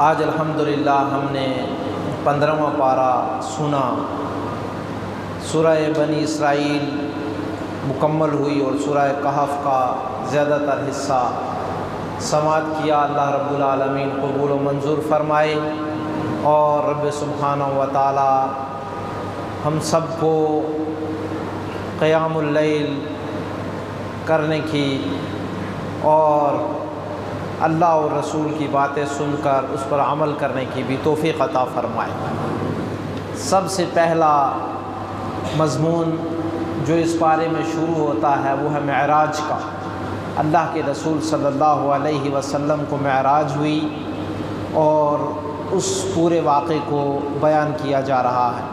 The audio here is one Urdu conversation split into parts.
آج الحمدللہ ہم نے 15واں پارہ سنا، سورہ بنی اسرائیل مکمل ہوئی اور سورہ کہف کا زیادہ تر حصہ سماعت کیا۔ اللہ رب العالمین قبول و منظور فرمائے، اور رب سبحانہ و تعالی ہم سب کو قیام اللیل کرنے کی اور اللہ اور رسول کی باتیں سن کر اس پر عمل کرنے کی بھی توفیق عطا فرمائے۔ سب سے پہلا مضمون جو اس پارے میں شروع ہوتا ہے وہ ہے معراج کا۔ اللہ کے رسول صلی اللہ علیہ وسلم کو معراج ہوئی اور اس پورے واقعے کو بیان کیا جا رہا ہے۔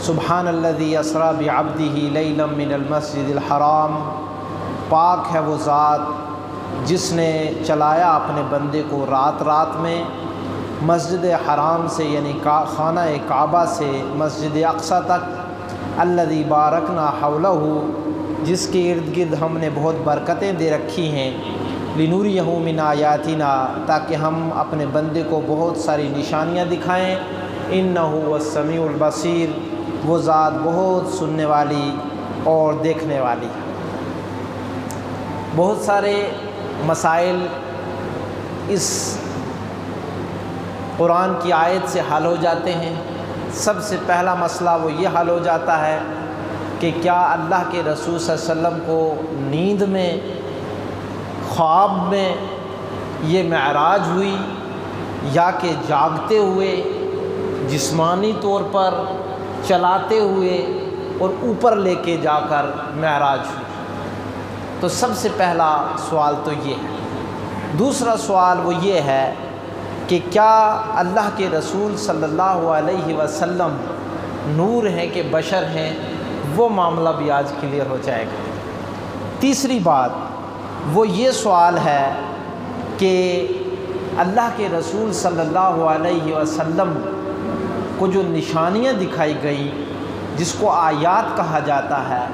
سبحان الذی اسریٰ بعبدہ لیلا من المسجد الحرام، پاک ہے وہ ذات جس نے چلایا اپنے بندے کو رات میں مسجد حرام سے یعنی خانہ کعبہ سے مسجد اقصی تک، الذی بارکنا حولہ، جس کے ارد گرد ہم نے بہت برکتیں دے رکھی ہیں، لنوریہ من آیاتنا، تاکہ ہم اپنے بندے کو بہت ساری نشانیاں دکھائیں۔ انہ هو السمیع البصیر، وہ ذات بہت سننے والی اور دیکھنے والی۔ بہت سارے مسائل اس قرآن کی آیت سے حل ہو جاتے ہیں۔ سب سے پہلا مسئلہ وہ یہ حل ہو جاتا ہے کہ کیا اللہ کے رسول صلی اللہ علیہ وسلم کو نیند میں، خواب میں یہ معراج ہوئی، یا کہ جاگتے ہوئے جسمانی طور پر چلاتے ہوئے اور اوپر لے کے جا کر معراج ہوئی؟ تو سب سے پہلا سوال تو یہ ہے۔ دوسرا سوال وہ یہ ہے کہ کیا اللہ کے رسول صلی اللہ علیہ وسلم نور ہیں کہ بشر ہیں؟ وہ معاملہ بھی آج کلیئر ہو جائے گا۔ تیسری بات وہ یہ سوال ہے کہ اللہ کے رسول صلی اللہ علیہ وسلم کو جو نشانیاں دکھائی گئیں، جس کو آیات کہا جاتا ہے،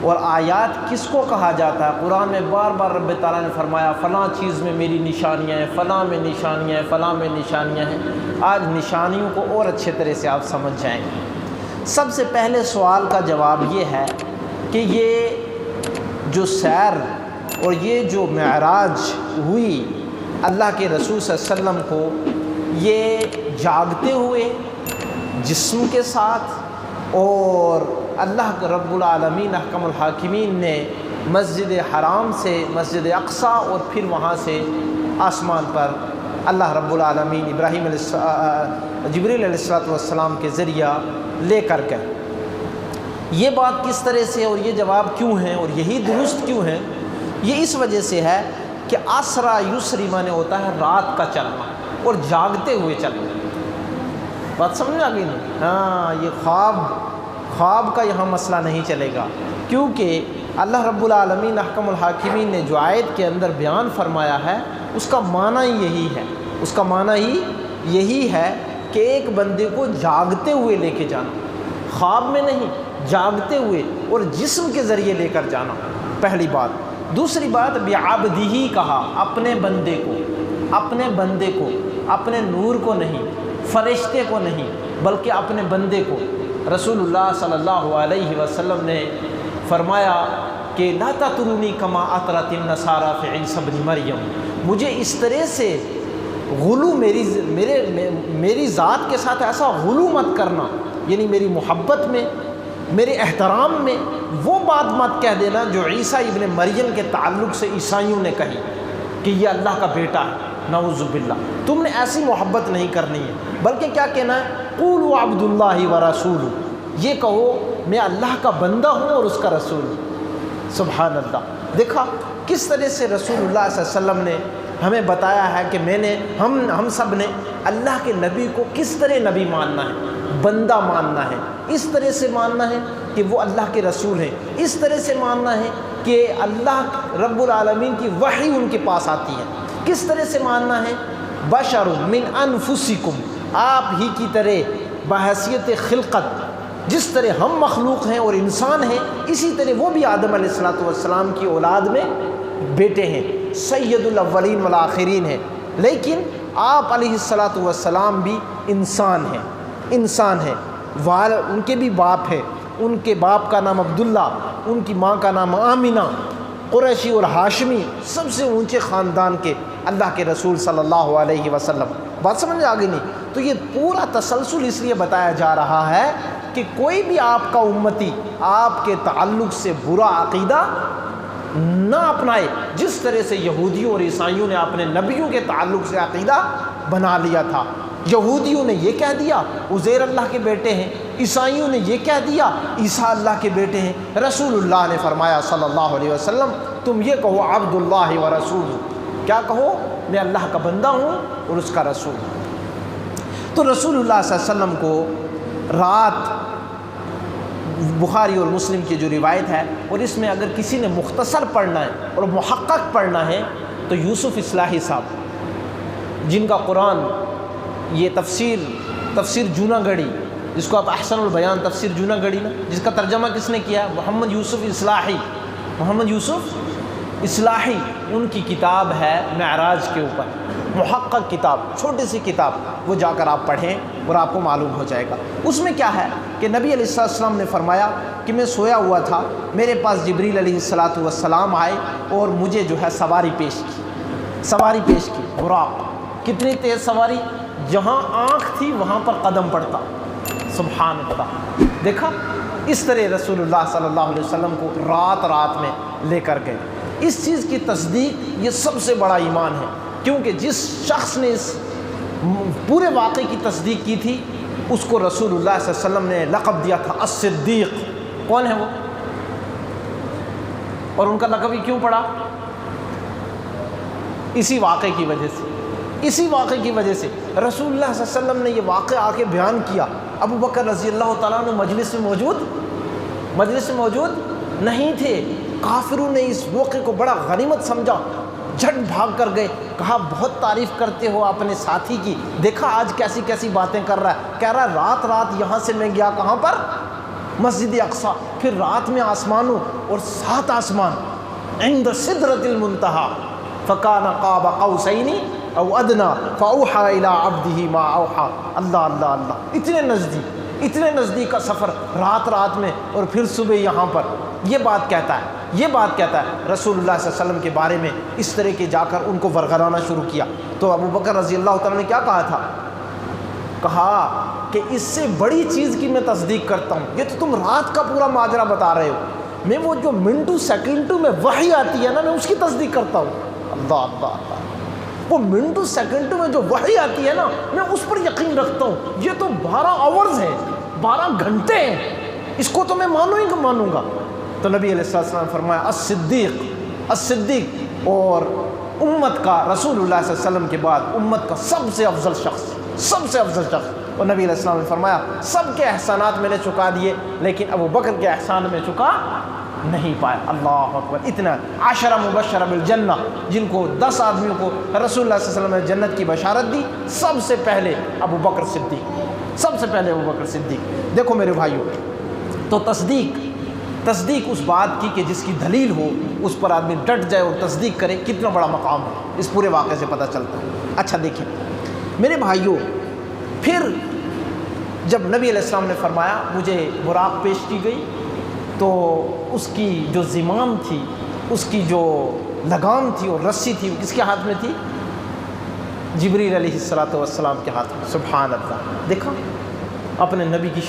اور آیات کس کو کہا جاتا ہے؟ قرآن میں بار بار رب تعالیٰ نے فرمایا فلاں چیز میں میری نشانیاں ہیں، فلاں میں نشانیاں ہیں، فلاں میں نشانیاں ہیں۔ آج نشانیوں کو اور اچھے طرح سے آپ سمجھ جائیں گے۔ سب سے پہلے سوال کا جواب یہ ہے کہ یہ جو سیر اور یہ جو معراج ہوئی اللہ کے رسول صلی اللہ علیہ وسلم کو، یہ جاگتے ہوئے جسم کے ساتھ، اور اللہ رب العالمین احکم الحاکمین نے مسجد حرام سے مسجد اقصی اور پھر وہاں سے آسمان پر اللہ رب العالمین جبریل علیہ السلام کے ذریعہ لے کر گئے۔ یہ بات کس طرح سے اور یہ جواب کیوں ہیں اور یہی درست کیوں ہیں؟ یہ اس وجہ سے ہے کہ اسرا یسری مانے ہوتا ہے رات کا چلنا اور جاگتے ہوئے چلنا۔ بات سمجھ میں آ گئی نہیں؟ ہاں، یہ خواب کا یہاں مسئلہ نہیں چلے گا، کیونکہ اللہ رب العالمین احکم الحاکمین نے جو آیت کے اندر بیان فرمایا ہے اس کا معنی ہی یہی ہے، اس کا معنی ہی یہی ہے کہ ایک بندے کو جاگتے ہوئے لے کے جانا، خواب میں نہیں، جاگتے ہوئے اور جسم کے ذریعے لے کر جانا، پہلی بات۔ دوسری بات بعبدہ کہا، اپنے بندے کو، اپنے نور کو نہیں، فرشتے کو نہیں، بلکہ اپنے بندے کو۔ رسول اللہ صلی اللہ علیہ وسلم نے فرمایا کہ لا تطرونی کما اطرت النصارى فی عیسی ابن مریم، مجھے اس طرح سے غلو میری ذات کے ساتھ ایسا غلو مت کرنا، یعنی میری محبت میں، میرے احترام میں وہ بات مت کہہ دینا جو عیسیٰ ابن مریم کے تعلق سے عیسائیوں نے کہی کہ یہ اللہ کا بیٹا ہے، نعوذ باللہ۔ تم نے ایسی محبت نہیں کرنی ہے، بلکہ کیا کہنا ہے؟ قولوا عبد اللہ ورسولہ، یہ کہو میں اللہ کا بندہ ہوں اور اس کا رسول ہوں۔ سبحان اللہ۔ دیکھا کس طرح سے رسول اللہ صلی اللہ علیہ وسلم نے ہمیں بتایا ہے کہ ہم سب نے اللہ کے نبی کو کس طرح نبی ماننا ہے، بندہ ماننا ہے، اس طرح سے ماننا ہے کہ وہ اللہ کے رسول ہیں، اس طرح سے ماننا ہے کہ اللہ رب العالمین کی وحی ان کے پاس آتی ہے، کس طرح سے ماننا ہے؟ بشر من انفسکم، آپ ہی کی طرح بحیثیت خلقت، جس طرح ہم مخلوق ہیں اور انسان ہیں، اسی طرح وہ بھی آدم علیہ السلام کی اولاد میں بیٹے ہیں، سید الاولین والآخرین ہیں، لیکن آپ علیہ الصلاۃ والسلام بھی انسان ہیں، انسان ہیں، ان کے بھی باپ ہے، ان کے باپ کا نام عبداللہ، ان کی ماں کا نام آمنہ، قریشی اور ہاشمی، سب سے اونچے خاندان کے اللہ کے رسول صلی اللہ علیہ وسلم۔ بات سمجھ آ گئی نہیں؟ تو یہ پورا تسلسل اس لیے بتایا جا رہا ہے کہ کوئی بھی آپ کا امتی آپ کے تعلق سے برا عقیدہ نہ اپنائے، جس طرح سے یہودیوں اور عیسائیوں نے اپنے نبیوں کے تعلق سے عقیدہ بنا لیا تھا۔ یہودیوں نے یہ کہہ دیا عزیر اللہ کے بیٹے ہیں، عیسائیوں نے یہ کہہ دیا عیسیٰ اللہ کے بیٹے ہیں۔ رسول اللہ نے فرمایا صلی اللہ علیہ وسلم تم یہ کہو عبد اللہ و رسول، کیا کہو؟ میں اللہ کا بندہ ہوں اور اس کا رسول ہوں۔ تو رسول اللہ صلی اللہ علیہ وسلم کو رات، بخاری اور مسلم کی جو روایت ہے، اور اس میں اگر کسی نے مختصر پڑھنا ہے اور محقق پڑھنا ہے تو یوسف اصلاحی صاحب، جن کا قرآن یہ تفسیر جوناگڑھی، جس کو آپ احسن البیان تفسیر جوناگڑھی نا، جس کا ترجمہ کس نے کیا؟ محمد یوسف اصلاحی، محمد یوسف اصلاحی، ان کی کتاب ہے معراج کے اوپر، محقق کتاب، چھوٹی سی کتاب، وہ جا کر آپ پڑھیں اور آپ کو معلوم ہو جائے گا۔ اس میں کیا ہے کہ نبی علیہ السلام نے فرمایا کہ میں سویا ہوا تھا، میرے پاس جبریل علیہ السلام آئے اور مجھے جو ہے سواری پیش کی، براق، کتنی تیز سواری، جہاں آنکھ تھی وہاں پر قدم پڑتا، سبحان اللہ۔ دیکھا اس طرح رسول اللہ صلی اللہ علیہ وسلم کو رات میں لے کر گئے۔ اس چیز کی تصدیق یہ سب سے بڑا ایمان ہے، کیونکہ جس شخص نے اس پورے واقعے کی تصدیق کی تھی اس کو رسول اللہ صلی اللہ علیہ وسلم نے لقب دیا تھا الصدیق۔ کون ہے وہ؟ اور ان کا لقب ہی کیوں پڑا؟ اسی واقعے کی وجہ سے، اسی واقعے کی وجہ سے رسول اللہ صلی اللہ علیہ وسلم نے یہ واقعہ آ کے بیان کیا۔ ابو بکر رضی اللہ تعالیٰ عنہ مجلس میں موجود نہیں تھے۔ کافروں نے اس موقع کو بڑا غنیمت سمجھا، جھٹ بھاگ کر گئے، کہا بہت تعریف کرتے ہو اپنے ساتھی کی، دیکھا آج کیسی کیسی باتیں کر رہا ہے، کہہ رہا ہے رات یہاں سے میں گیا کہاں پر؟ مسجد اقصیٰ، پھر رات میں آسمانوں اور 7 آسمان، عند سدرۃ المنتہا فکان قاب قوسین او ادنی فاوحی الی عبدہ ما اوحی۔ اللہ اللہ اللہ، اتنے نزدیک کا سفر رات میں، اور پھر صبح یہاں پر۔ یہ بات کہتا ہے رسول اللہ صلی اللہ علیہ وسلم کے بارے میں، اس طرح کے جا کر ان کو ورغلانا شروع کیا۔ تو ابو بکر رضی اللہ تعالیٰ نے کیا کہا تھا؟ کہا کہ اس سے بڑی چیز کی میں تصدیق کرتا ہوں، یہ تو تم رات کا پورا ماجرا بتا رہے ہو، میں وہ جو منٹو سیکنڈوں میں وحی آتی ہے نا، میں اس کی تصدیق کرتا ہوں۔ اللہ اللہ اللہ، وہ منٹو سیکنڈوں میں جو وحی آتی ہے نا، میں اس پر یقین رکھتا ہوں۔ یہ تو 12 آورز ہیں، 12 گھنٹے ہیں، اس کو تو میں مانوں گا۔ تو نبی علیہ السلام نے فرمایا الصدیق، اور امت کا رسول اللہ صلی اللہ علیہ وسلم کے بعد امت کا سب سے افضل شخص، اور نبی علیہ السلام نے فرمایا سب کے احسانات میں نے چکا دیے لیکن ابو بکر کے احسان میں چکا نہیں پایا۔ اللہ اکبر، اتنا 10 مبشرہ بالجنہ، جن کو 10 آدمیوں کو رسول اللہ صلی اللہ علیہ وسلم نے جنت کی بشارت دی، سب سے پہلے ابو بکر صدیق۔ دیکھو میرے بھائیوں، تو تصدیق اس بات کی کہ جس کی دلیل ہو اس پر آدمی ڈٹ جائے اور تصدیق کرے، کتنا بڑا مقام ہے، اس پورے واقعے سے پتہ چلتا ہے۔ اچھا دیکھیں میرے بھائیوں، پھر جب نبی علیہ السلام نے فرمایا مجھے براق پیش کی گئی، تو اس کی جو زمام تھی، اس کی جو لگام تھی اور رسی تھی، کس کے ہاتھ میں تھی؟ جبریل علیہ السلام کے ہاتھ میں۔ سبحان اللہ، دیکھا اپنے نبی کی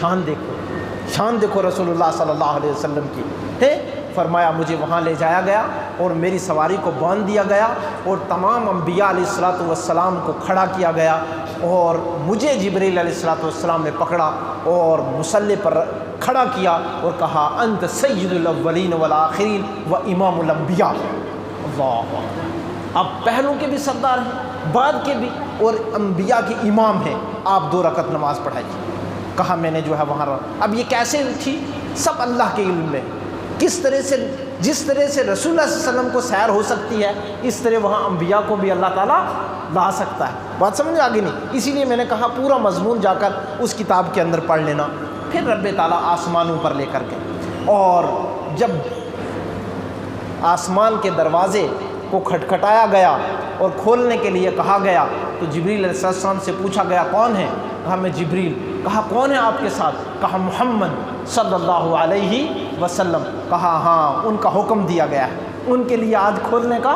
شان دیکھو رسول اللہ صلی اللہ علیہ وسلم کی ہے۔ فرمایا مجھے وہاں لے جایا گیا اور میری سواری کو باندھ دیا گیا اور تمام انبیاء علیہ السلام کو کھڑا کیا گیا، اور مجھے جبریل علیہ السلام نے پکڑا اور مصلی پر کھڑا کیا اور کہا انت سید الاولین والآخرین و امام الانبیاء۔ اللہ، آپ پہلوں کے بھی سردار ہیں، بعد کے بھی، اور انبیاء کے امام ہیں، آپ 2 رکعت نماز پڑھائیے۔ کہا میں نے جو ہے وہاں اب یہ کیسے تھی؟ سب اللہ کے علم میں، جس طرح سے رسول اللہ صلی اللہ علیہ وسلم کو سیر ہو سکتی ہے، اس طرح وہاں انبیاء کو بھی اللہ تعالیٰ لا سکتا ہے۔ بات سمجھ آگے نہیں؟ اسی لیے میں نے کہا پورا مضمون جا کر اس کتاب کے اندر پڑھ لینا۔ پھر رب تعالیٰ آسمانوں پر لے کر گئے، اور جب آسمان کے دروازے کو کھٹکھٹایا گیا اور کھولنے کے لیے کہا گیا تو جبریل علیہ السلام سے پوچھا گیا کون ہے؟ کہا میں جبریل۔ کہا کون ہے آپ کے ساتھ؟ کہا محمد صلی اللہ علیہ وسلم۔ کہا ہاں ان کا حکم دیا گیا ہے، ان کے لیے آج کھولنے کا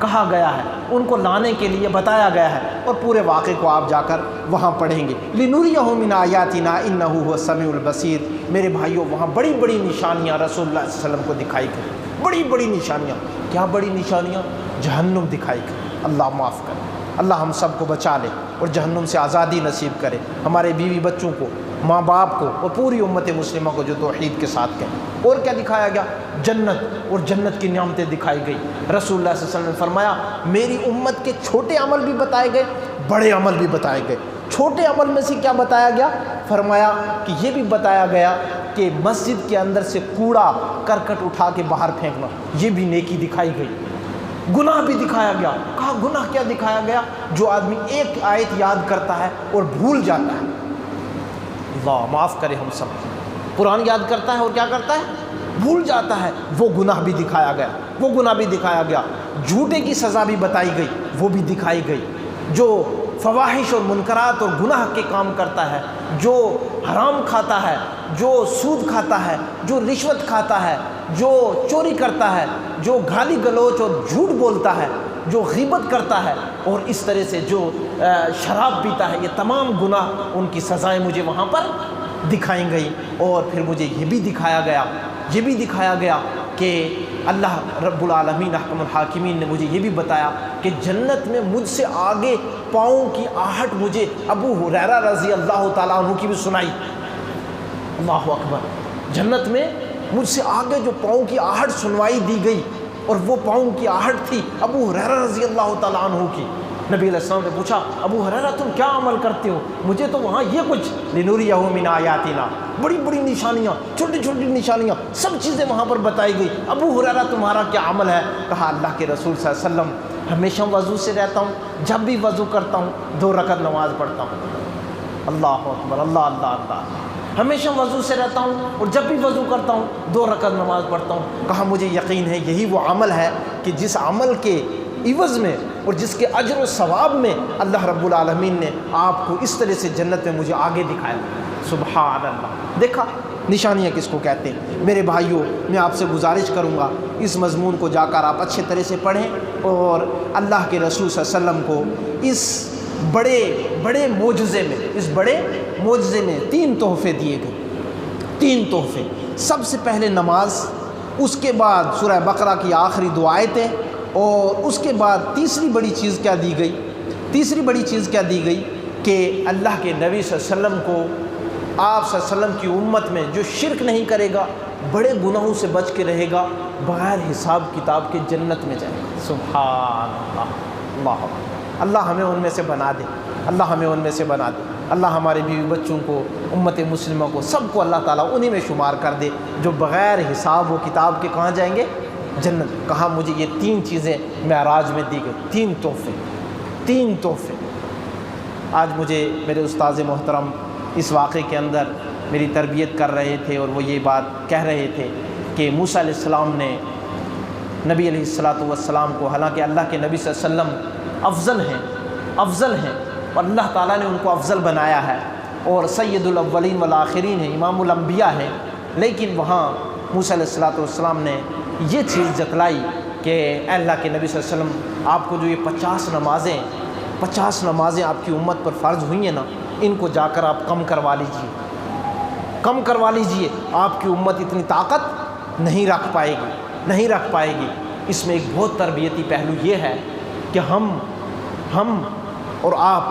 کہا گیا ہے، ان کو لانے کے لیے بتایا گیا ہے، اور پورے واقعے کو آپ جا کر وہاں پڑھیں گے۔ لِنُرِيَهُ مِنْ آيَاتِنَا إِنَّهُ هُوَ السَّمِيعُ الْبَصِيرُ۔ میرے بھائیوں وہاں بڑی بڑی نشانیاں رسول اللہ صلی اللہ علیہ وسلم کو دکھائی گئی، بڑی بڑی نشانیاں۔ کیا بڑی نشانیاں؟ جہنم دکھائی گئی۔ اللہ معاف کرے، اللہ ہم سب کو بچا لے اور جہنم سے آزادی نصیب کرے، ہمارے بیوی بچوں کو، ماں باپ کو، اور پوری امت مسلمہ کو جو توحید کے ساتھ کہیں۔ اور کیا دکھایا گیا؟ جنت، اور جنت کی نعمتیں دکھائی گئی۔ رسول اللہ صلی اللہ علیہ وسلم نے فرمایا میری امت کے چھوٹے عمل بھی بتائے گئے، بڑے عمل بھی بتائے گئے۔ چھوٹے عمل میں سے کیا بتایا گیا؟ فرمایا کہ یہ بھی بتایا گیا کہ مسجد کے اندر سے کوڑا کرکٹ اٹھا کے باہر پھینکنا، یہ بھی نیکی دکھائی گئی۔ گناہ بھی دکھایا گیا۔ کہا گناہ کیا دکھایا گیا؟ جو آدمی ایک آیت یاد کرتا ہے اور بھول جاتا ہے، اللہ معاف کرے ہم سب، قرآن یاد کرتا ہے اور کیا کرتا ہے؟ بھول جاتا ہے، وہ گناہ بھی دکھایا گیا، وہ گناہ بھی دکھایا گیا۔ جھوٹے کی سزا بھی بتائی گئی، وہ بھی دکھائی گئی۔ جو فواحش اور منکرات اور گناہ کے کام کرتا ہے، جو حرام کھاتا ہے، جو سود کھاتا ہے، جو رشوت کھاتا ہے، جو چوری کرتا ہے، جو گالی گلوچ اور جھوٹ بولتا ہے، جو غیبت کرتا ہے، اور اس طرح سے جو شراب پیتا ہے، یہ تمام گناہ ان کی سزائیں مجھے وہاں پر دکھائیں گئی۔ اور پھر مجھے یہ بھی دکھایا گیا کہ اللہ رب العالمین احکم الحاکمین نے مجھے یہ بھی بتایا کہ جنت میں مجھ سے آگے پاؤں کی آہٹ مجھے ابو ہریرہ رضی اللہ تعالیٰ عنہ کی بھی سنائی۔ اللہ اکبر، جنت میں مجھ سے آگے جو پاؤں کی آہٹ سنوائی دی گئی، اور وہ پاؤں کی آہٹ تھی ابو ہریرہ رضی اللہ تعالیٰ عنہ کی۔ نبی علیہ السلام نے پوچھا ابو ہریرہ تم کیا عمل کرتے ہو؟ مجھے تو وہاں یہ کچھ لِنُرِيَهُ مِنْ آيَاتِنَا، بڑی بڑی نشانیاں، چھوٹی چھوٹی نشانیاں، سب چیزیں وہاں پر بتائی گئی۔ ابو ہریرہ تمہارا کیا عمل ہے؟ کہا اللہ کے رسول صلی اللہ علیہ وسلم ہمیشہ وضو سے رہتا ہوں، جب بھی وضو کرتا ہوں 2 رکعت نماز پڑھتا ہوں۔ اللہ اکبر، اللہ اللہ اللہ، ہمیشہ وضو سے رہتا ہوں اور جب بھی وضو کرتا ہوں 2 رکعت نماز پڑھتا ہوں۔ کہا مجھے یقین ہے یہی وہ عمل ہے کہ جس عمل کے عوض میں اور جس کے اجر و ثواب میں اللہ رب العالمین نے آپ کو اس طرح سے جنت میں مجھے آگے دکھایا۔ سبحان اللہ، دیکھا نشانیاں کس کو کہتے ہیں؟ میرے بھائیوں میں آپ سے گزارش کروں گا اس مضمون کو جا کر آپ اچھے طرح سے پڑھیں، اور اللہ کے رسول صلی اللہ علیہ وسلم کو اس بڑے معجزے میں 3 تحفے دیے گئے، 3 تحفے۔ سب سے پہلے نماز، اس کے بعد سورہ بقرہ کی آخری 2 آیتیں، اور اس کے بعد تیسری بڑی چیز کیا دی گئی؟ تیسری بڑی چیز کیا دی گئی کہ اللہ کے نبی صلی اللہ علیہ وسلم کو، آپ صلی اللہ علیہ وسلم کی امت میں جو شرک نہیں کرے گا، بڑے گناہوں سے بچ کے رہے گا، بغیر حساب کتاب کے جنت میں جائے گا۔ سبحان اللہ، اللہ ہمیں ان میں سے بنا دے، اللہ ہمیں ان میں سے بنا دے، اللہ ہمارے بیوی بچوں کو، امت مسلمہ کو، سب کو اللہ تعالیٰ انہی میں شمار کر دے جو بغیر حساب و کتاب کے کہاں جائیں گے؟ جنت۔ کہا مجھے یہ 3 چیزیں معراج میں دی گئی، 3 تحفے۔ آج مجھے میرے استاذ محترم اس واقعے کے اندر میری تربیت کر رہے تھے، اور وہ یہ بات کہہ رہے تھے کہ موسیٰ علیہ السلام نے نبی علیہ السلام کو، حالانکہ اللہ کے نبی صلی اللہ علیہ وسلم افضل ہیں اور اللہ تعالیٰ نے ان کو افضل بنایا ہے، اور سید الاولین والآخرین ہیں، امام الانبیاء ہیں، لیکن وہاں موسیٰ علیہ السلام نے یہ چیز جتلائی کہ اے اللہ کے نبی صلی اللہ علیہ وسلم، آپ کو جو یہ 50 نمازیں آپ کی امت پر فرض ہوئی ہیں نا، ان کو جا کر آپ کم کروا لیجئے، آپ کی امت اتنی طاقت نہیں رکھ پائے گی۔ اس میں ایک بہت تربیتی پہلو یہ ہے کہ ہم اور آپ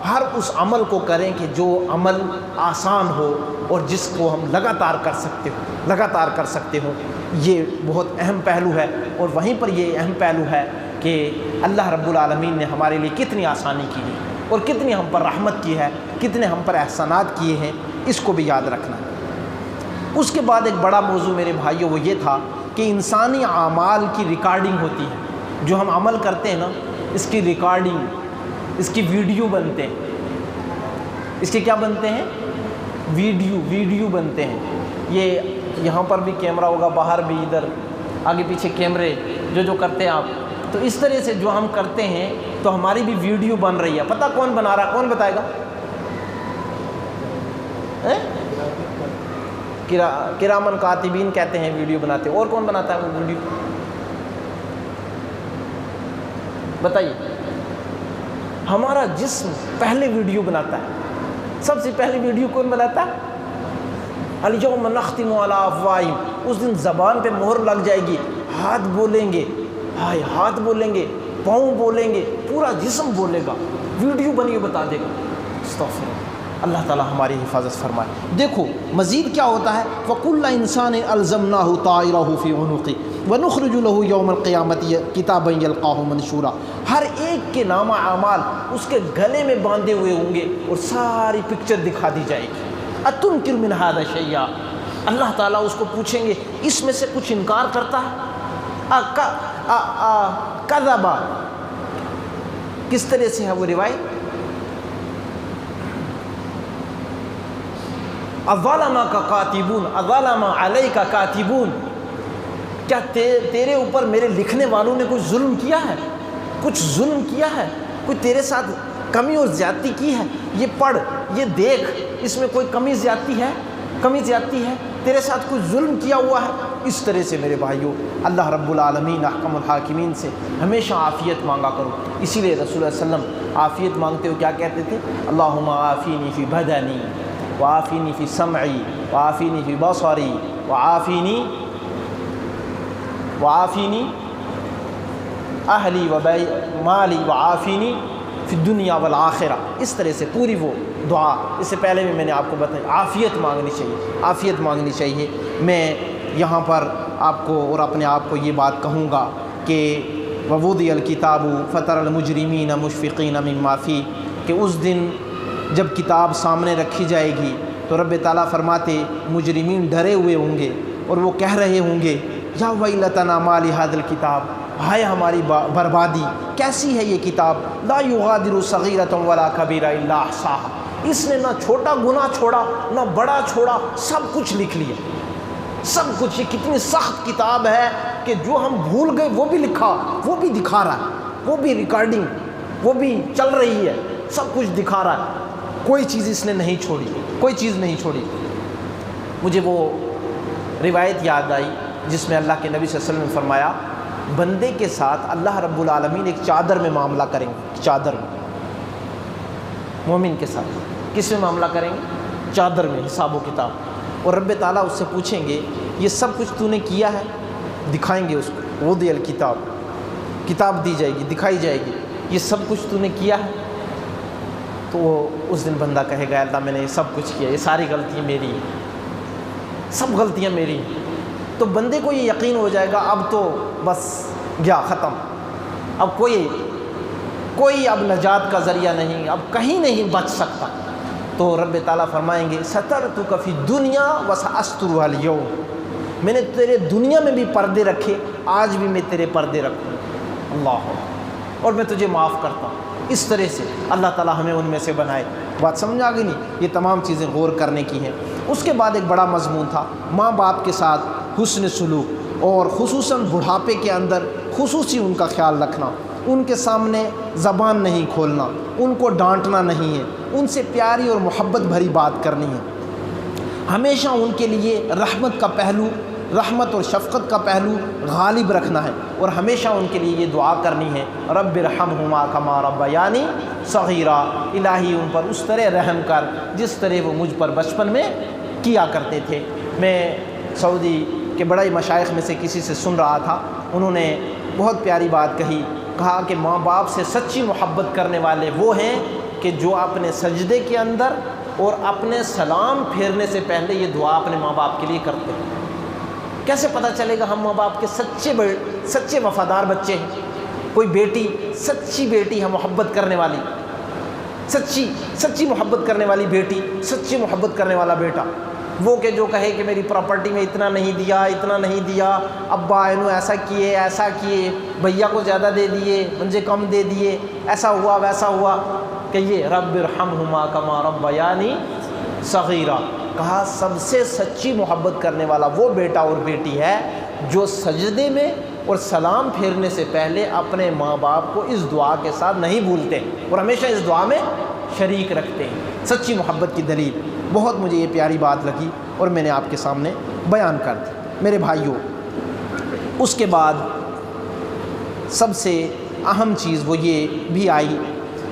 ہر اس عمل کو کریں کہ جو عمل آسان ہو اور جس کو ہم لگاتار کر سکتے ہوں۔ یہ بہت اہم پہلو ہے، اور وہیں پر یہ اہم پہلو ہے کہ اللہ رب العالمین نے ہمارے لیے کتنی آسانی کی ہے اور کتنی ہم پر رحمت کی ہے، کتنے ہم پر احسانات کیے ہیں، اس کو بھی یاد رکھنا ہے۔ اس کے بعد ایک بڑا موضوع میرے بھائیوں وہ یہ تھا کہ انسانی اعمال کی ریکارڈنگ ہوتی ہے، جو ہم عمل کرتے ہیں نا، اس کی ریکارڈنگ، اس کی ویڈیو بنتے ہیں، اس کے کیا بنتے ہیں؟ ویڈیو بنتے ہیں۔ یہ یہاں پر بھی کیمرہ ہوگا، باہر بھی، ادھر آگے پیچھے کیمرے جو کرتے ہیں آپ، تو اس طرح سے جو ہم کرتے ہیں تو ہماری بھی ویڈیو بن رہی ہے. پتہ کون بنا رہا ہے؟ کون بتائے گا؟ کرامن کاتبین کہتے ہیں ویڈیو بناتے ہیں. اور کون بناتا ہے وہ ویڈیو؟ بتائیے. ہمارا جسم پہلے ویڈیو بناتا ہے. سب سے پہلے ویڈیو کون بناتا ہے؟ الیوم نختم علی افواہہم. اس دن زبان پہ مہر لگ جائے گی. ہاتھ بولیں گے، ہائے ہاتھ بولیں گے، پاؤں بولیں گے، پورا جسم بولے گا. ویڈیو بنی بتا دے گا. استغفر اللہ تعالیٰ ہماری حفاظت فرمائے. دیکھو مزید کیا ہوتا ہے، وَكُلَّ إِنسَانٍ أَلْزَمْنَاهُ طَائِرَهُ فِي عُنُقِهِ وَنُخْرِجُ لَهُ يَوْمَ الْقِيَامَةِ كِتَابًا يَلْقَاهُ مَنشُورًا. ہر ایک کے نامہ اعمال اس کے گلے میں باندھے ہوئے ہوں گے اور ساری پکچر دکھا دی جائے گی. أَتُنْكِرُ مِنْ هَذَا شَيْئًا. اللہ تعالیٰ اس کو پوچھیں گے اس میں سے کچھ انکار کرتا ہے؟ کذبا. کس طرح سے ہے وہ روایت؟ اظلمک کاتبون اظلم علیک کاتبون. کیا تیرے اوپر میرے لکھنے والوں نے کچھ ظلم کیا ہے؟ کچھ ظلم کیا ہے؟ کوئی تیرے ساتھ کمی اور زیادتی کی ہے؟ یہ پڑھ، یہ دیکھ، اس میں کوئی کمی زیادتی ہے؟ کمی زیادتی ہے؟ تیرے ساتھ کچھ ظلم کیا ہوا ہے؟ اس طرح سے میرے بھائیوں اللہ رب العالمین احکم الحاکمین سے ہمیشہ عافیت مانگا کرو. اسی لیے رسول اللہ علیہ وسلم عافیت مانگتے ہوئے کیا کہتے تھے؟ اللہم عافینی فی بدنی وعافینی فی سمعی وعافینی فی بصری وعافینی اہلی و مالی وعافینی فی الدنیا والآخرہ. اس طرح سے پوری وہ دعا، اس سے پہلے بھی میں نے آپ کو بتایا عافیت مانگنی چاہیے، عافیت مانگنی چاہیے. میں یہاں پر آپ کو اور اپنے آپ کو یہ بات کہوں گا کہ ووضع الکتاب فتر المجرمین مشفقین مما فیہ، کہ اس دن جب کتاب سامنے رکھی جائے گی تو رب تعالیٰ فرماتے مجرمین ڈرے ہوئے ہوں گے اور وہ کہہ رہے ہوں گے یا ویلتنا ما لہذا الکتاب، ہائے ہماری بربادی، کیسی ہے یہ کتاب، لا یغادر صغیرۃ ولا کبیرۃ الا احصاها. اس نے نہ چھوٹا گناہ چھوڑا نہ بڑا چھوڑا، سب کچھ لکھ لیا، سب کچھ. یہ کتنی سخت کتاب ہے کہ جو ہم بھول گئے وہ بھی لکھا، وہ بھی دکھا رہا ہے، وہ بھی ریکارڈنگ وہ بھی چل رہی ہے، سب کچھ دکھا رہا ہے. کوئی چیز اس نے نہیں چھوڑی، کوئی چیز نہیں چھوڑی. مجھے وہ روایت یاد آئی جس میں اللہ کے نبی صلی اللہ علیہ وسلم نے فرمایا بندے کے ساتھ اللہ رب العالمین ایک چادر میں معاملہ کریں گے. چادر میں مومن کے ساتھ کس میں معاملہ کریں گے؟ چادر میں، حساب و کتاب. اور رب تعالیٰ اس سے پوچھیں گے یہ سب کچھ تو نے کیا ہے؟ دکھائیں گے اس کو. وضع الکتاب، کتاب دی جائے گی، دکھائی جائے گی، یہ سب کچھ تو نے کیا ہے؟ تو وہ اس دن بندہ کہے گا اللہ میں نے یہ سب کچھ کیا، یہ ساری غلطیاں میری ہیں، سب غلطیاں میری ہیں. تو بندے کو یہ یقین ہو جائے گا اب تو بس گیا، ختم، اب کوئی اب نجات کا ذریعہ نہیں، اب کہیں نہیں بچ سکتا. تو رب تعالیٰ فرمائیں گے سترتک فی الدنیا وسأسترها اليوم. میں نے تیرے دنیا میں بھی پردے رکھے، آج بھی میں تیرے پردے رکھوں. اللہ، اور میں تجھے معاف کرتا ہوں. اس طرح سے اللہ تعالیٰ ہمیں ان میں سے بنائے. بات سمجھ آ گئی نہیں؟ یہ تمام چیزیں غور کرنے کی ہیں. اس کے بعد ایک بڑا مضمون تھا ماں باپ کے ساتھ حسن سلوک، اور خصوصاً بڑھاپے کے اندر خصوصی ان کا خیال رکھنا. ان کے سامنے زبان نہیں کھولنا، ان کو ڈانٹنا نہیں ہے، ان سے پیاری اور محبت بھری بات کرنی ہے. ہمیشہ ان کے لیے رحمت کا پہلو، رحمت اور شفقت کا پہلو غالب رکھنا ہے، اور ہمیشہ ان کے لیے یہ دعا کرنی ہے رب ارحمہما کما ربیانی صغیرا. الہی ان پر اس طرح رحم کر جس طرح وہ مجھ پر بچپن میں کیا کرتے تھے. میں سعودی کے بڑے مشائخ میں سے کسی سے سن رہا تھا، انہوں نے بہت پیاری بات کہا کہ ماں باپ سے سچی محبت کرنے والے وہ ہیں کہ جو اپنے سجدے کے اندر اور اپنے سلام پھیرنے سے پہلے یہ دعا اپنے ماں باپ کے لیے کرتے ہیں. کیسے پتہ چلے گا ہم ماں باپ کے سچے وفادار بچے ہیں؟ کوئی بیٹی سچی بیٹی ہے، محبت کرنے والی، سچی محبت کرنے والی بیٹی، سچی محبت کرنے والا بیٹا. وہ کہ جو کہے کہ میری پراپرٹی میں اتنا نہیں دیا، ابا انہوں ایسا کیے، بھیا کو زیادہ دے دیے، مجھے کم دے دیے، ایسا ہوا ویسا ہوا. کہ یہ رب ارحمہما کما ربیانی صغیرا. کہا سب سے سچی محبت کرنے والا وہ بیٹا اور بیٹی ہے جو سجدے میں اور سلام پھیرنے سے پہلے اپنے ماں باپ کو اس دعا کے ساتھ نہیں بھولتے اور ہمیشہ اس دعا میں شریک رکھتے ہیں۔ سچی محبت کی دلیل، بہت مجھے یہ پیاری بات لگی اور میں نے آپ کے سامنے بیان کر دی۔ میرے بھائیوں، اس کے بعد سب سے اہم چیز وہ یہ بھی آئی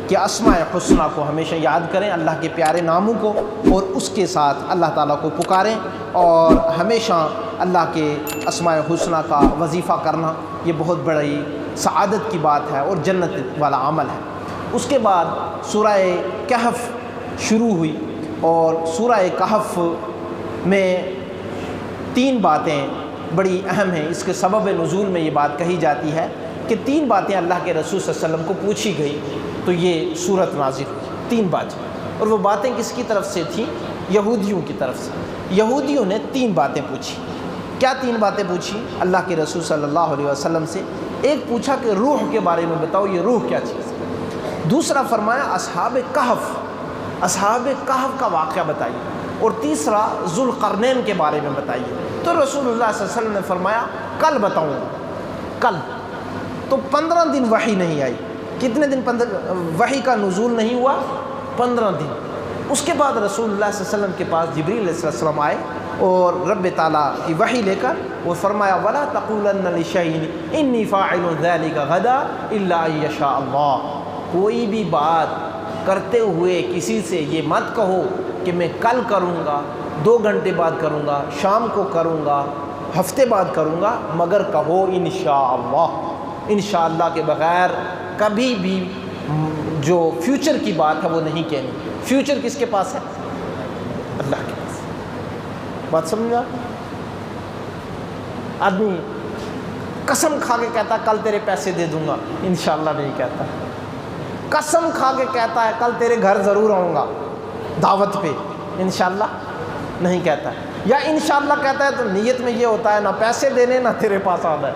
کہ اسماء حسنہ کو ہمیشہ یاد کریں، اللہ کے پیارے ناموں کو، اور اس کے ساتھ اللہ تعالیٰ کو پکاریں، اور ہمیشہ اللہ کے اسماء حسنہ کا وظیفہ کرنا یہ بہت بڑی سعادت کی بات ہے اور جنت والا عمل ہے۔ اس کے بعد سورہ کہف شروع ہوئی، اور سورہ کہف میں 3 باتیں بڑی اہم ہیں۔ اس کے سبب نزول میں یہ بات کہی جاتی ہے کہ 3 باتیں اللہ کے رسول صلی اللہ علیہ وسلم کو پوچھی گئی تو یہ صورت نازل ہوئی، 3 باتیں، اور وہ باتیں کس کی طرف سے تھیں؟ یہودیوں کی طرف سے۔ یہودیوں نے 3 باتیں پوچھی۔ کیا 3 باتیں پوچھی اللہ کے رسول صلی اللہ علیہ وسلم سے؟ ایک پوچھا کہ روح کے بارے میں بتاؤ، یہ روح کیا چیز ہے۔ دوسرا فرمایا اصحاب کہف کا واقعہ بتائیے، اور تیسرا ذوالقرنین کے بارے میں بتائیے۔ تو رسول اللہ صلی اللہ علیہ وسلم نے فرمایا کل بتاؤں گا، کل۔ تو 15 دن وحی نہیں آئی۔ کتنے دن وحی کا نزول نہیں ہوا؟ 15 دن۔ اس کے بعد رسول اللہ صلی اللہ علیہ وسلم کے پاس جبریل علیہ السلام آئے اور رب تعالیٰ کی وحی لے کر وہ فرمایا وَلَا تَقُولَنَّ لِشَيْءٍ إِنِّي فَاعِلٌ ذَلِكَ غَدًا إِلَّا أَن يَشَاءَ اللَّهُ۔ کوئی بھی بات کرتے ہوئے کسی سے یہ مت کہو کہ میں کل کروں گا، 2 گھنٹے بعد کروں گا، شام کو کروں گا، ہفتے بعد کروں گا، مگر کہو انشاءاللہ۔ انشاءاللہ کے بغیر کبھی بھی جو فیوچر کی بات ہے وہ نہیں کہنی۔ فیوچر کس کے پاس ہے؟ اللہ کے پاس۔ بات سمجھا؟ آدمی قسم کھا کے کہتا ہے کل تیرے پیسے دے دوں گا، انشاءاللہ نہیں کہتا۔ قسم کھا کے کہتا ہے کل تیرے گھر ضرور آؤں گا دعوت پہ، انشاءاللہ نہیں کہتا ہے۔ یا انشاءاللہ کہتا ہے تو نیت میں یہ ہوتا ہے نہ پیسے دینے نہ تیرے پاس آنا ہے۔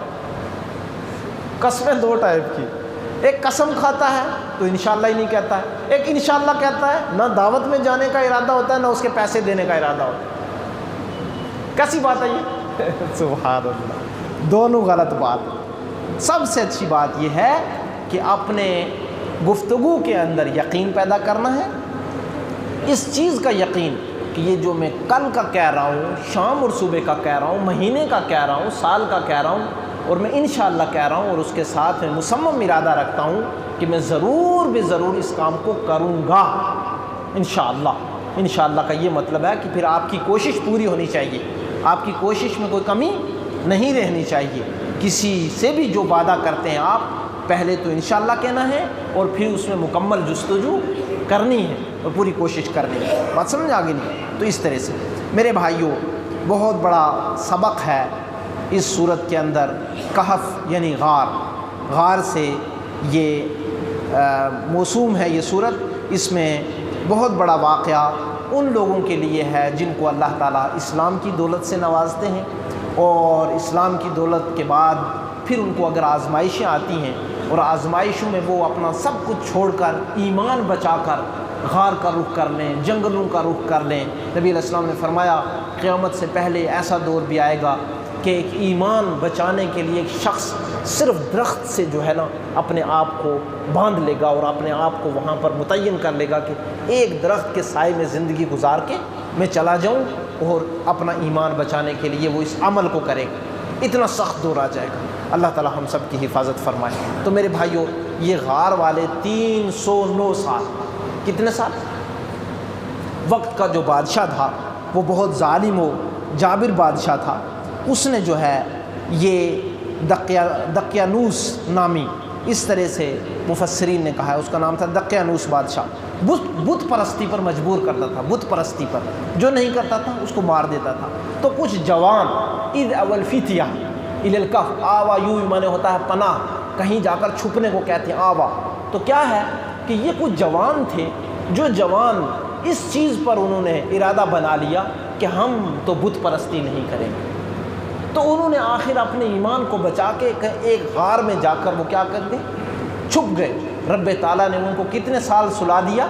قسمیں 2 ٹائپ کی، ایک قسم کھاتا ہے تو انشاءاللہ ہی نہیں کہتا ہے، ایک انشاءاللہ کہتا ہے نہ دعوت میں جانے کا ارادہ ہوتا ہے نہ اس کے پیسے دینے کا ارادہ ہوتا ہے۔ کیسی بات ہے یہ؟ سبحان اللہ، دونوں غلط بات۔ سب سے اچھی بات یہ ہے کہ اپنے گفتگو کے اندر یقین پیدا کرنا ہے، اس چیز کا یقین کہ یہ جو میں کل کا کہہ رہا ہوں، شام اور صبح کا کہہ رہا ہوں، مہینے کا کہہ رہا ہوں، سال کا کہہ رہا ہوں، اور میں انشاءاللہ کہہ رہا ہوں، اور اس کے ساتھ میں مصمم ارادہ رکھتا ہوں کہ میں ضرور بھی ضرور اس کام کو کروں گا انشاءاللہ۔ انشاءاللہ کا یہ مطلب ہے کہ پھر آپ کی کوشش پوری ہونی چاہیے، آپ کی کوشش میں کوئی کمی نہیں رہنی چاہیے۔ کسی سے بھی جو وعدہ کرتے ہیں آپ، پہلے تو انشاءاللہ کہنا ہے اور پھر اس میں مکمل جستجو کرنی ہے اور پوری کوشش کرنی ہے۔ بات سمجھ آ گئی نہیں؟ تو اس طرح سے میرے بھائیوں، بہت بڑا سبق ہے اس صورت کے اندر۔ کہف یعنی غار سے یہ موسوم ہے یہ صورت۔ اس میں بہت بڑا واقعہ ان لوگوں کے لیے ہے جن کو اللہ تعالیٰ اسلام کی دولت سے نوازتے ہیں، اور اسلام کی دولت کے بعد پھر ان کو اگر آزمائشیں آتی ہیں اور آزمائشوں میں وہ اپنا سب کچھ چھوڑ کر ایمان بچا کر غار کا رخ کر لیں، جنگلوں کا رخ کر لیں۔ نبی علیہ السلام نے فرمایا قیامت سے پہلے ایسا دور بھی آئے گا کہ ایک ایمان بچانے کے لیے ایک شخص صرف درخت سے جو ہے نا اپنے آپ کو باندھ لے گا اور اپنے آپ کو وہاں پر متعین کر لے گا کہ ایک درخت کے سائے میں زندگی گزار کے میں چلا جاؤں، اور اپنا ایمان بچانے کے لیے وہ اس عمل کو کرے گا۔ اتنا سخت دور آ جائے گا۔ اللہ تعالی ہم سب کی حفاظت فرمائے۔ تو میرے بھائیوں، یہ غار والے 309 سال، کتنے سال؟ وقت کا جو بادشاہ تھا وہ بہت ظالم و جابر بادشاہ تھا۔ اس نے جو ہے یہ دقیانوس نامی، اس طرح سے مفسرین نے کہا ہے، اس کا نام تھا دقیانوس بادشاہ۔ بت پرستی پر مجبور کرتا تھا، بت پرستی پر، جو نہیں کرتا تھا اس کو مار دیتا تھا۔ تو کچھ جوان اذ اول فتیہ الی الکہف آوا، یوں معنی ہوتا ہے پناہ، کہیں جا کر چھپنے کو کہتے ہیں آوا۔ تو کیا ہے کہ یہ کچھ جوان تھے، جو جوان اس چیز پر انہوں نے ارادہ بنا لیا کہ ہم تو بت پرستی نہیں کریں گے۔ تو انہوں نے آخر اپنے ایمان کو بچا کے ایک غار میں جا کر وہ کیا کر گئے؟ چھپ گئے۔ رب تعالیٰ نے ان کو کتنے سال سلا دیا؟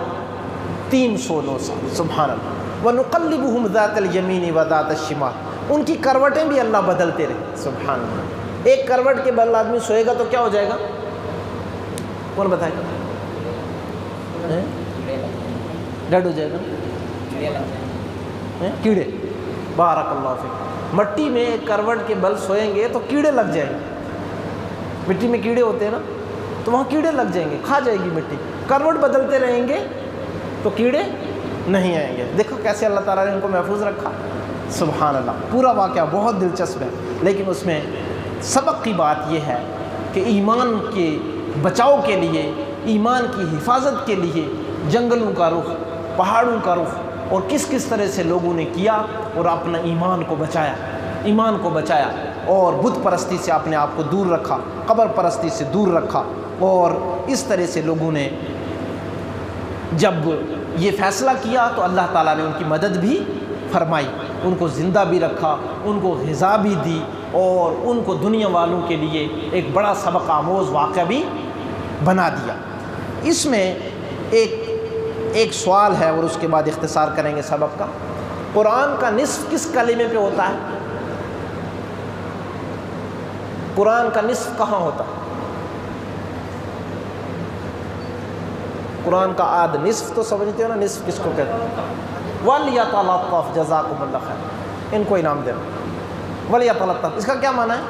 309 سال۔ سبحان اللہ۔ وَنُقَلِّبُهُمْ ذَاتَ الْيَمِينِ وَذَاتَ الشِّمَالِ، ان کی کروٹیں بھی اللہ بدلتے رہے۔ سبحان اللہ۔ ایک کروٹ کے بل آدمی سوئے گا تو کیا ہو جائے گا؟ کون بتائے گا؟ ڈیڈ ہو جائے گا، کیڑے، بارک اللہ فیک۔ مٹی میں ایک کروٹ کے بل سوئیں گے تو کیڑے لگ جائیں گے، مٹی میں کیڑے ہوتے ہیں نا، تو وہاں کیڑے لگ جائیں گے، کھا جائے گی مٹی۔ کروٹ بدلتے رہیں گے تو کیڑے نہیں آئیں گے۔ دیکھو کیسے اللہ تعالیٰ نے ان کو محفوظ رکھا، سبحان اللہ۔ پورا واقعہ بہت دلچسپ ہے، لیکن اس میں سبق کی بات یہ ہے کہ ایمان کے بچاؤ کے لیے، ایمان کی حفاظت کے لیے جنگلوں کا رخ، پہاڑوں کا رخ، اور کس کس طرح سے لوگوں نے کیا اور اپنا ایمان کو بچایا، ایمان کو بچایا، اور بت پرستی سے اپنے آپ کو دور رکھا، قبر پرستی سے دور رکھا، اور اس طرح سے لوگوں نے جب یہ فیصلہ کیا تو اللہ تعالیٰ نے ان کی مدد بھی فرمائی، ان کو زندہ بھی رکھا، ان کو غذا بھی دی، اور ان کو دنیا والوں کے لیے ایک بڑا سبق آموز واقعہ بھی بنا دیا۔ اس میں ایک سوال ہے اور اس کے بعد اختصار کریں گے سبق کا۔ قرآن کا نصف کس کلمے پہ ہوتا ہے؟ قرآن کا نصف کہاں ہوتا ہے؟ قرآن کا آدھ نصف تو سمجھتے ہو نا، نصف کس کو کہتے ہیں؟ وَلْيَتَلَطَّفْ جَزَاكُمُ اللَّهُ خَيْرًا، ان کو انعام دینا۔ وَلْيَتَلَطَّفْ اس کا کیا معنی ہے؟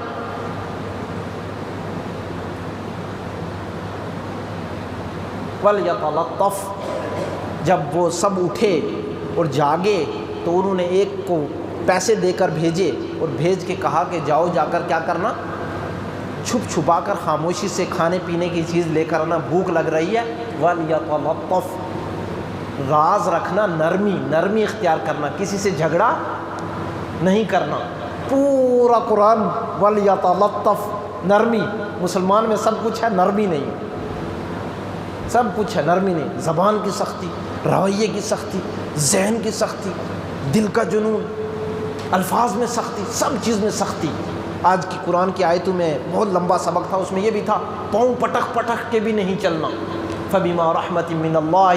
وَلْيَتَلَطَّفْ، جب وہ سب اٹھے اور جاگے تو انہوں نے ایک کو پیسے دے کر بھیجے اور بھیج کے کہا کہ جاؤ جا کر کیا کرنا، چھپ چھپا کر خاموشی سے کھانے پینے کی چیز لے کر آنا، بھوک لگ رہی ہے۔ وَلْيَتَلَطَّفْ، راز رکھنا، نرمی اختیار کرنا، کسی سے جھگڑا نہیں کرنا۔ پورا قرآن وَلْيَتَلَطَّفْ، نرمی۔ مسلمان میں سب کچھ ہے، نرمی نہیں، سب کچھ ہے، نرمی نہیں۔ زبان کی سختی، رویے کی سختی، ذہن کی سختی، دل کا جنون، الفاظ میں سختی، سب چیز میں سختی۔ آج کی قرآن کی آیتوں میں بہت لمبا سبق تھا، اس میں یہ بھی تھا پاؤں پٹک پٹک کے بھی نہیں چلنا۔ فَبِمَا رَحْمَةٍ مِّنَ اللَّهِ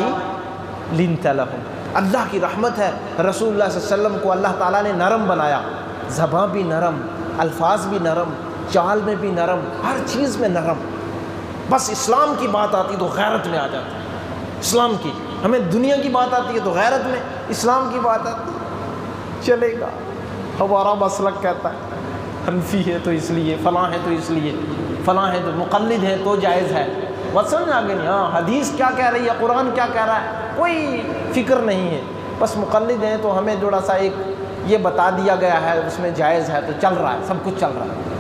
لِنْتَ لَهُمْ، اللہ کی رحمت ہے، رسول اللہ صلی اللہ علیہ وسلم کو اللہ تعالیٰ نے نرم بنایا، زبان بھی نرم، الفاظ بھی نرم، چال میں بھی نرم، ہر چیز میں نرم۔ بس اسلام کی بات آتی تو غیرت میں آ جاتی، اسلام کی، ہمیں دنیا کی بات آتی ہے تو غیرت میں، اسلام کی بات آتی چلے گا، ہمارا مسلک کہتا ہے حنفی ہے تو اس لیے، فلاں ہے تو اس لیے، فلاں ہے تو مقلد ہے تو جائز ہے۔ بات سمجھ آگے نہیں، ہاں حدیث کیا کہہ رہی ہے، قرآن کیا کہہ رہا ہے، کوئی فکر نہیں ہے، بس مقلد ہیں تو ہمیں تھوڑا سا ایک یہ بتا دیا گیا ہے، اس میں جائز ہے تو چل رہا ہے، سب کچھ چل رہا ہے۔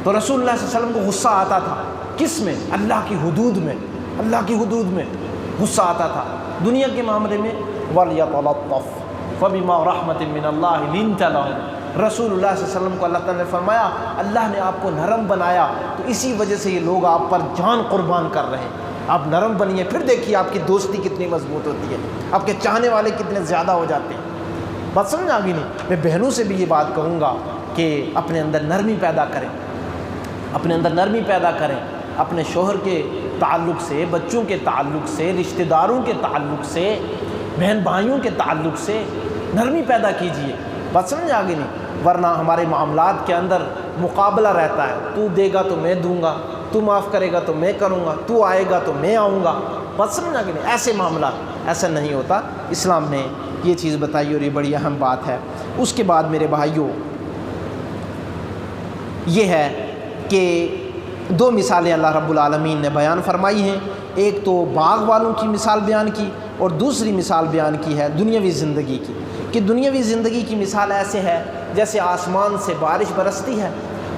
تو رسول اللہ صلی اللہ علیہ وسلم کو غصہ آتا تھا، کس میں؟ اللہ کی حدود میں، اللہ کی حدود میں غصہ آتا تھا۔ دنیا کے معاملے میں وَلْيَتَلَطَّفْ فَبِمَا رَحْمَةٍ مِّنَ اللَّهِ لِنْتَ لَهُمْ، رسول اللہ صلی اللہ علیہ وسلم کو اللہ تعالیٰ نے فرمایا اللہ نے آپ کو نرم بنایا تو اسی وجہ سے یہ لوگ آپ پر جان قربان کر رہے ہیں، آپ نرم بنیے، پھر دیکھیے آپ کی دوستی کتنی مضبوط ہوتی ہے، آپ کے چاہنے والے کتنے زیادہ ہو جاتے ہیں۔ بات سمجھ آ گئی نہیں؟ میں بہنوں سے بھی یہ بات کہوں گا کہ اپنے اندر نرمی پیدا کریں، اپنے اندر نرمی پیدا کریں، اپنے شوہر کے تعلق سے، بچوں کے تعلق سے، رشتہ داروں کے تعلق سے، بہن بھائیوں کے تعلق سے نرمی پیدا کیجیے۔ بات سمجھ آ گئی نہیں؟ ورنہ ہمارے معاملات کے اندر مقابلہ رہتا ہے، تو دے گا تو میں دوں گا، تو معاف کرے گا تو میں کروں گا، تو آئے گا تو میں آؤں گا۔ بات سمجھ آ گئی نہیں؟ ایسے معاملات، ایسا نہیں ہوتا۔ اسلام نے یہ چیز بتائی اور یہ بڑی اہم بات ہے۔ اس کے بعد میرے بھائیوں یہ ہے کہ دو مثالیں اللہ رب العالمین نے بیان فرمائی ہیں، ایک تو باغ والوں کی مثال بیان کی اور دوسری مثال بیان کی ہے دنیاوی زندگی کی، کہ دنیاوی زندگی کی مثال ایسے ہے جیسے آسمان سے بارش برستی ہے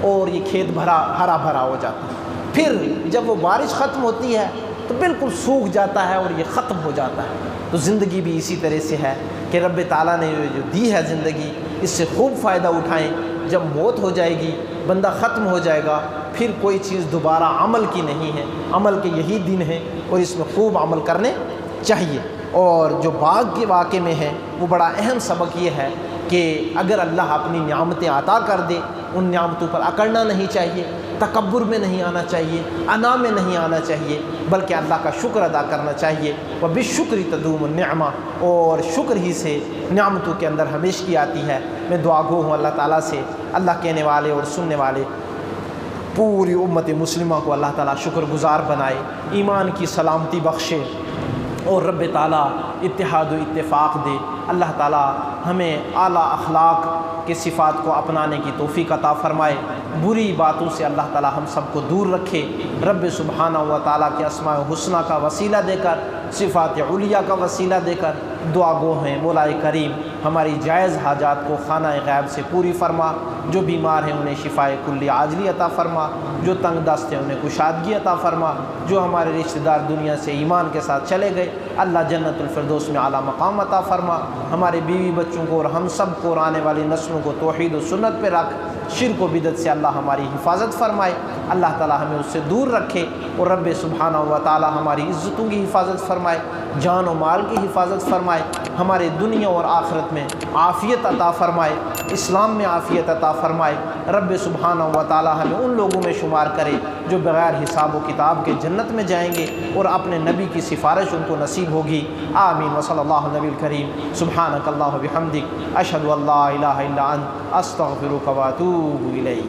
اور یہ کھیت ہرا بھرا ہو جاتا ہے، پھر جب وہ بارش ختم ہوتی ہے تو بالکل سوکھ جاتا ہے اور یہ ختم ہو جاتا ہے۔ تو زندگی بھی اسی طرح سے ہے کہ رب تعالیٰ نے جو دی ہے زندگی، اس سے خوب فائدہ اٹھائیں۔ جب موت ہو جائے گی، بندہ ختم ہو جائے گا، پھر کوئی چیز دوبارہ عمل کی نہیں ہے، عمل کے یہی دن ہیں اور اس میں خوب عمل کرنے چاہیے۔ اور جو باغ کے واقعے میں ہے وہ بڑا اہم سبق یہ ہے کہ اگر اللہ اپنی نعمتیں عطا کر دے، ان نعمتوں پر اکڑنا نہیں چاہیے، تکبر میں نہیں آنا چاہیے، انا میں نہیں آنا چاہیے، بلکہ اللہ کا شکر ادا کرنا چاہیے۔ وَبِالشُّكْرِ تَدُومُ النِّعْمَةُ، اور شکر ہی سے نعمتوں کے اندر ہمیشگی آتی ہے۔ میں دعا گو ہوں اللہ تعالیٰ سے، اللہ کہنے والے اور سننے والے پوری امت مسلمہ کو اللہ تعالیٰ شکر گزار بنائے، ایمان کی سلامتی بخشے اور رب تعالیٰ اتحاد و اتفاق دے۔ اللہ تعالیٰ ہمیں اعلیٰ اخلاق کے صفات کو اپنانے کی توفیق عطا فرمائے، بری باتوں سے اللہ تعالیٰ ہم سب کو دور رکھے۔ رب سبحانہ و تعالیٰ کے اسماء الحسنی کا وسیلہ دے کر، صفات علیٰ کا وسیلہ دے کر دعا گو ہیں مولا کریم ہماری جائز حاجات کو خانہ غیب سے پوری فرما، جو بیمار ہیں انہیں شفائے کلی عاجلی عطا فرما، جو تنگ دست ہیں انہیں کشادگی عطا فرما، جو ہمارے رشتہ دار دنیا سے ایمان کے ساتھ چلے گئے اللہ جنت الفردوس میں اعلیٰ مقام عطا فرما، ہمارے بیوی بچوں کو اور ہم سب کو اور آنے والی نسلوں کو توحید و سنت پہ رکھ، شرک و بدعت سے اللہ ہماری حفاظت فرمائے، اللہ تعالیٰ ہمیں اس سے دور رکھے، اور رب سبحانہ و تعالیٰ ہماری عزتوں کی حفاظت فرمائے، جان و مال کی حفاظت فرمائے، ہمارے دنیا اور آخرت میں عافیت عطا فرمائے، اسلام میں عافیت عطا فرمائے۔ رب سبحانہ و تعالیٰ ہمیں ان لوگوں میں شمار کرے جو بغیر حساب و کتاب کے جنت میں جائیں گے، اور اپنے نبی کی سفارش ان کو نصیب ہوگی۔ آمین وصلی اللہ علیہ نبی الکریم سبحانک اللہم و بحمدک اشہد ان لا الہ الا انت استغفرک و اتوب الیک۔